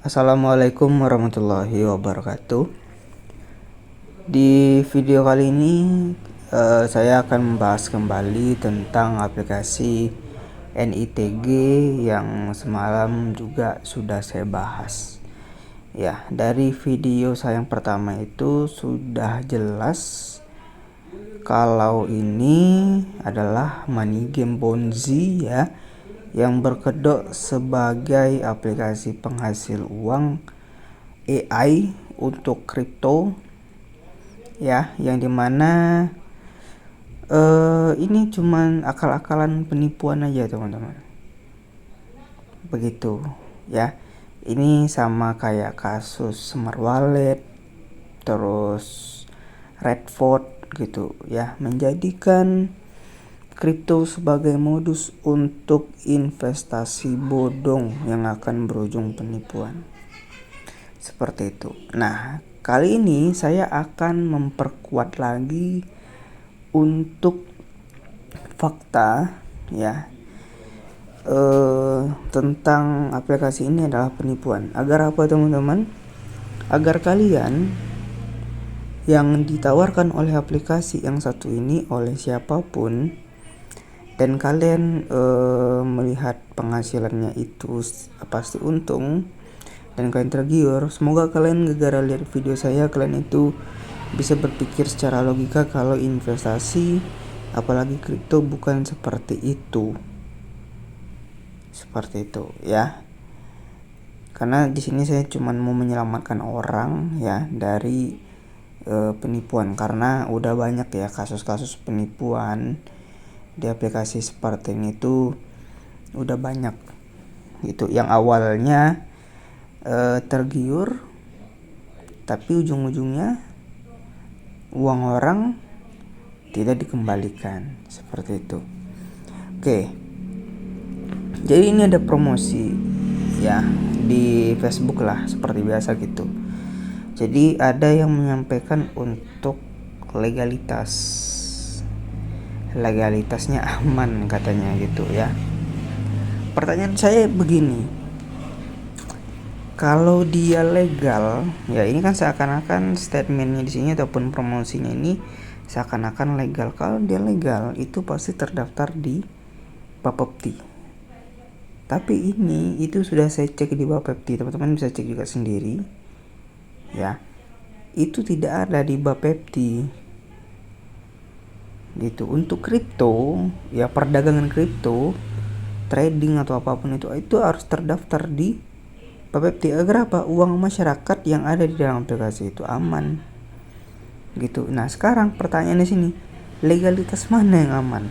Assalamualaikum warahmatullahi wabarakatuh. Di video kali ini saya akan membahas kembali tentang aplikasi NITG yang semalam juga sudah saya bahas. Ya, dari video saya yang pertama itu sudah jelas kalau ini adalah money game Ponzi ya, yang berkedok sebagai aplikasi penghasil uang AI untuk kripto ya, yang dimana ini cuman akal-akalan penipuan aja teman-teman, begitu ya. Ini sama kayak kasus Smart Wallet, terus Redford gitu ya, menjadikan kripto sebagai modus untuk investasi bodong yang akan berujung penipuan. Seperti itu. Nah, kali ini saya akan memperkuat lagi untuk fakta ya, tentang aplikasi ini adalah penipuan. Agar apa teman-teman? Agar kalian yang ditawarkan oleh aplikasi yang satu ini oleh siapapun dan kalian melihat penghasilannya itu pasti untung dan kalian tergiur, semoga kalian gara-gara lihat video saya kalian itu bisa berpikir secara logika kalau investasi apalagi kripto bukan seperti itu. Seperti itu ya. Karena di sini saya cuma mau menyelamatkan orang ya dari penipuan, karena udah banyak ya kasus-kasus penipuan di aplikasi seperti ini tuh udah banyak gitu, yang awalnya tergiur tapi ujung-ujungnya uang orang tidak dikembalikan, seperti itu. Oke, jadi ini ada promosi ya di Facebook lah seperti biasa gitu. Jadi ada yang menyampaikan untuk legalitasnya aman katanya gitu ya. Pertanyaan saya begini, kalau dia legal ya, ini kan seakan-akan statementnya di sini ataupun promosinya ini seakan-akan legal. Kalau dia legal itu pasti terdaftar di Bapepti. Tapi ini itu sudah saya cek di Bapepti, teman-teman bisa cek juga sendiri ya, itu tidak ada di Bapepti gitu. Untuk kripto ya, perdagangan kripto, trading atau apapun itu harus terdaftar di Bapepti. Agar apa? Uang masyarakat yang ada di dalam aplikasi itu aman gitu. Nah, sekarang pertanyaannya sini, legalitas mana yang aman?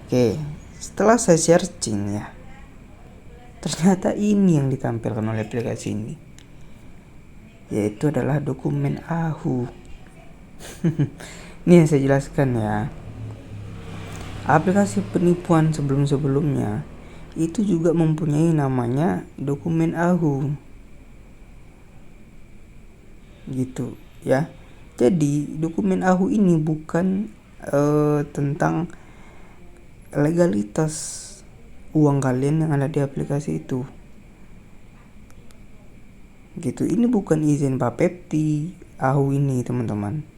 Oke, setelah saya searching ya, ternyata ini yang ditampilkan oleh aplikasi ini, yaitu adalah dokumen AHU. Ini yang saya jelaskan ya. Aplikasi penipuan sebelum-sebelumnya itu juga mempunyai namanya dokumen AHU gitu ya. Jadi dokumen AHU ini bukan tentang legalitas uang kalian yang ada di aplikasi itu gitu. Ini bukan izin Bapepti AHU ini teman-teman.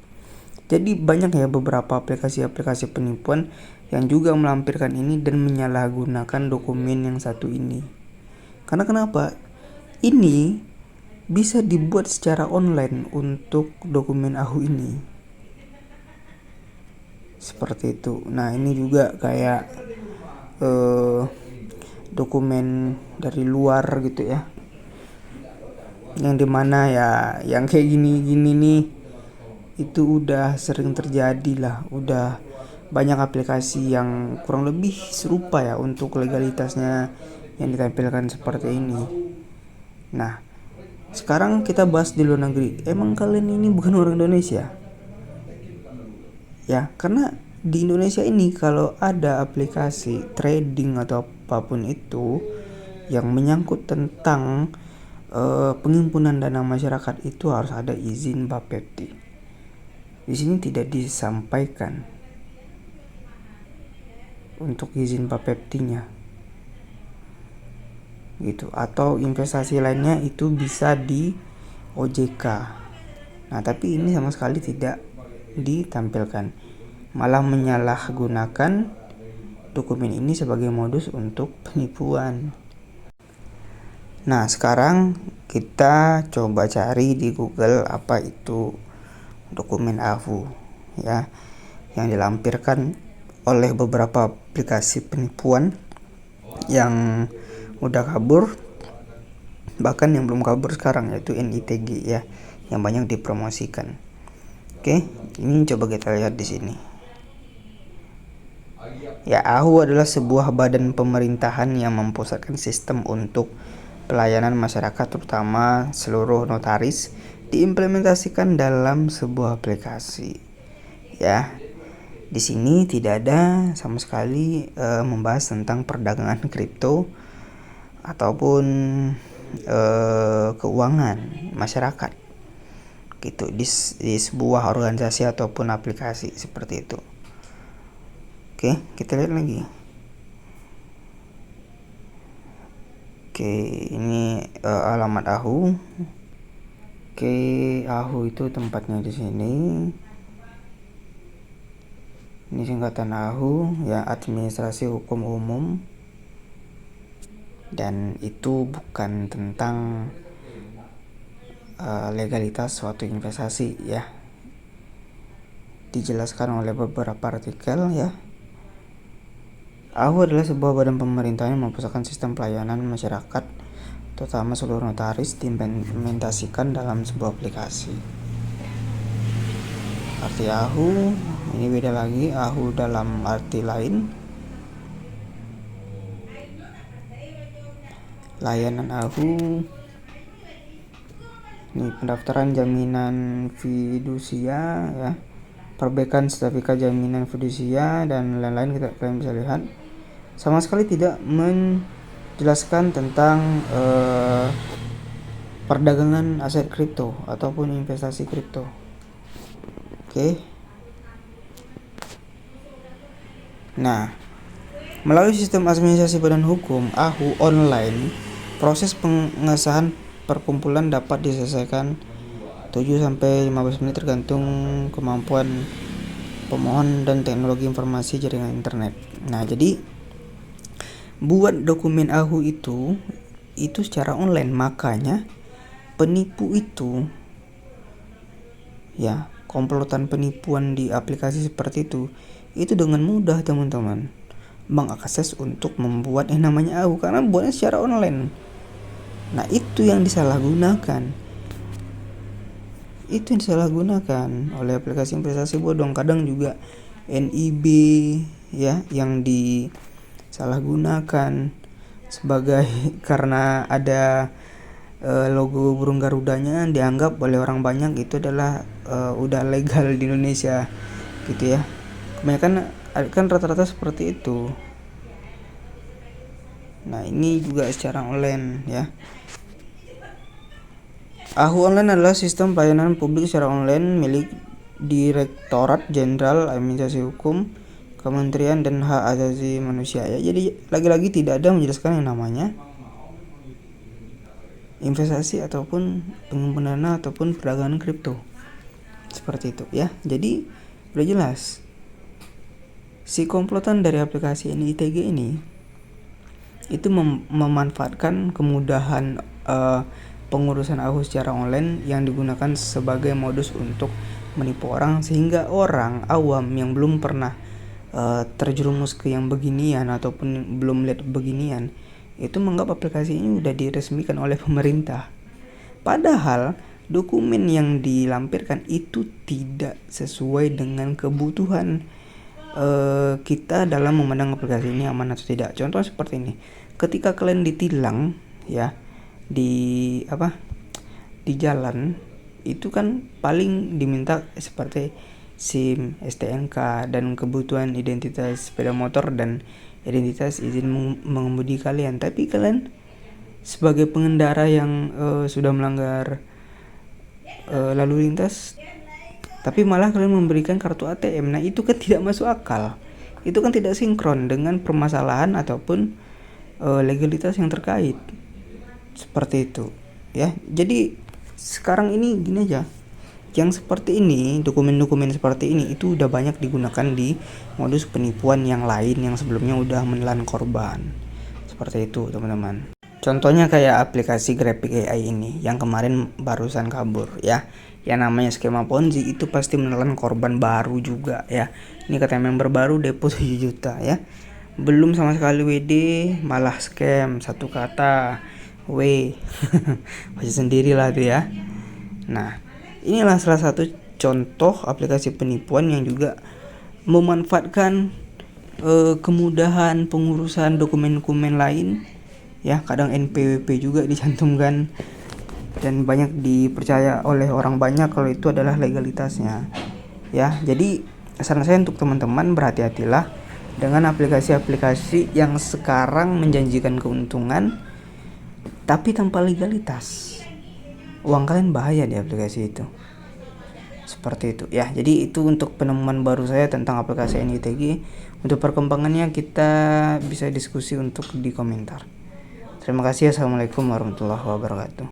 Jadi banyak ya beberapa aplikasi-aplikasi penipuan yang juga melampirkan ini dan menyalahgunakan dokumen yang satu ini. Karena kenapa? Ini bisa dibuat secara online untuk dokumen AHU ini. Seperti itu. Nah, ini juga kayak dokumen dari luar gitu ya. Yang dimana ya yang kayak gini-gini nih itu udah sering terjadi lah, udah banyak aplikasi yang kurang lebih serupa ya untuk legalitasnya yang ditampilkan seperti ini. Nah, sekarang kita bahas di luar negeri. Emang kalian ini bukan orang Indonesia? Ya, karena di Indonesia ini kalau ada aplikasi trading atau apapun itu yang menyangkut tentang pengimpunan dana masyarakat itu harus ada izin Bapepti. Di sini tidak disampaikan untuk izin Bapeptinya. gitu, atau investasi lainnya itu bisa di OJK. Nah, tapi ini sama sekali tidak ditampilkan, malah menyalahgunakan dokumen ini sebagai modus untuk penipuan. Nah, sekarang kita coba cari di Google apa itu dokumen AHU ya, yang dilampirkan oleh beberapa aplikasi penipuan yang udah kabur, bahkan yang belum kabur sekarang, yaitu NITG ya, yang banyak dipromosikan. Oke, ini coba kita lihat di sini. Ya, AHU adalah sebuah badan pemerintahan yang memposisikan sistem untuk pelayanan masyarakat, terutama seluruh notaris, diimplementasikan dalam sebuah aplikasi. Ya, di sini tidak ada sama sekali membahas tentang perdagangan kripto ataupun keuangan masyarakat gitu di sebuah organisasi ataupun aplikasi seperti itu. Oke, kita lihat lagi. Oke, ini alamat AHU. Oke, AHU itu tempatnya di sini. Ini singkatan AHU ya, Administrasi Hukum Umum. Dan itu bukan tentang legalitas suatu investasi ya. Dijelaskan oleh beberapa artikel ya. AHU adalah sebuah badan pemerintahan yang memposisikan sistem pelayanan masyarakat, terutama seluruh notaris, diimplementasikan dalam sebuah aplikasi. Arti AHU ini beda lagi. AHU dalam arti lain, layanan AHU ini pendaftaran jaminan fidusia ya, perbaikan sertifikat jaminan fidusia dan lain-lain. Kalian bisa lihat sama sekali tidak menjelaskan tentang perdagangan aset kripto ataupun investasi kripto. Oke. Nah, melalui sistem administrasi badan hukum AHU online, proses pengesahan perkumpulan dapat diselesaikan 7-15 menit tergantung kemampuan pemohon dan teknologi informasi jaringan internet. Nah, jadi buat dokumen AHU itu secara online, makanya penipu itu ya, komplotan penipuan di aplikasi seperti itu dengan mudah teman-teman mengakses untuk membuat yang namanya AHU karena buatnya secara online. Nah, itu yang disalahgunakan. Oleh aplikasi investasi bodong. Kadang juga NIB ya yang disalahgunakan sebagai karena ada logo burung garudanya, dianggap oleh orang banyak itu adalah udah legal di Indonesia gitu ya. Kebanyakan kan rata-rata seperti itu. Nah, ini juga secara online ya. AHU online adalah sistem pelayanan publik secara online milik Direktorat Jenderal Administrasi Hukum, Kementerian dan Hak Asasi Manusia ya. Jadi lagi-lagi tidak ada menjelaskan yang namanya investasi ataupun pengumpulan dana ataupun perdagangan kripto. Seperti itu ya. Jadi udah jelas. Si komplotan dari aplikasi NITG ini itu memanfaatkan kemudahan pengurusan AHU secara online yang digunakan sebagai modus untuk menipu orang, sehingga orang awam yang belum pernah terjerumus ke yang beginian ataupun belum lihat beginian itu menganggap aplikasi ini udah diresmikan oleh pemerintah. Padahal dokumen yang dilampirkan itu tidak sesuai dengan kebutuhan kita dalam memandang aplikasi ini aman atau tidak. Contoh seperti ini, ketika kalian ditilang ya di jalan, itu kan paling diminta seperti SIM, STNK, dan kebutuhan identitas sepeda motor dan identitas izin mengemudi kalian. Tapi kalian sebagai pengendara yang sudah melanggar lalu lintas, tapi malah kalian memberikan kartu ATM. Nah, itu kan tidak masuk akal. Itu kan tidak sinkron dengan permasalahan ataupun legalitas yang terkait. seperti itu ya. Jadi sekarang ini gini aja, yang seperti ini, dokumen-dokumen seperti ini itu udah banyak digunakan di modus penipuan yang lain yang sebelumnya udah menelan korban. Seperti itu teman-teman. Contohnya kayak aplikasi Graphic AI ini yang kemarin barusan kabur ya. Yang namanya skema Ponzi itu pasti menelan korban baru juga ya. Ini katanya member baru depo 7 juta ya. Belum sama sekali WD malah scam, satu kata W. Pasti sendiri lah tuh ya. Nah, inilah salah satu contoh aplikasi penipuan yang juga memanfaatkan kemudahan pengurusan dokumen-dokumen lain ya. Kadang NPWP juga dicantumkan dan banyak dipercaya oleh orang banyak kalau itu adalah legalitasnya ya. Jadi saran saya untuk teman-teman, berhati-hatilah dengan aplikasi-aplikasi yang sekarang menjanjikan keuntungan tapi tanpa legalitas. Uang kalian bahaya di aplikasi itu. Seperti itu ya. Jadi itu untuk penemuan baru saya tentang aplikasi NITG. Untuk perkembangannya kita bisa diskusi untuk di komentar. Terima kasih. Assalamualaikum warahmatullahi wabarakatuh.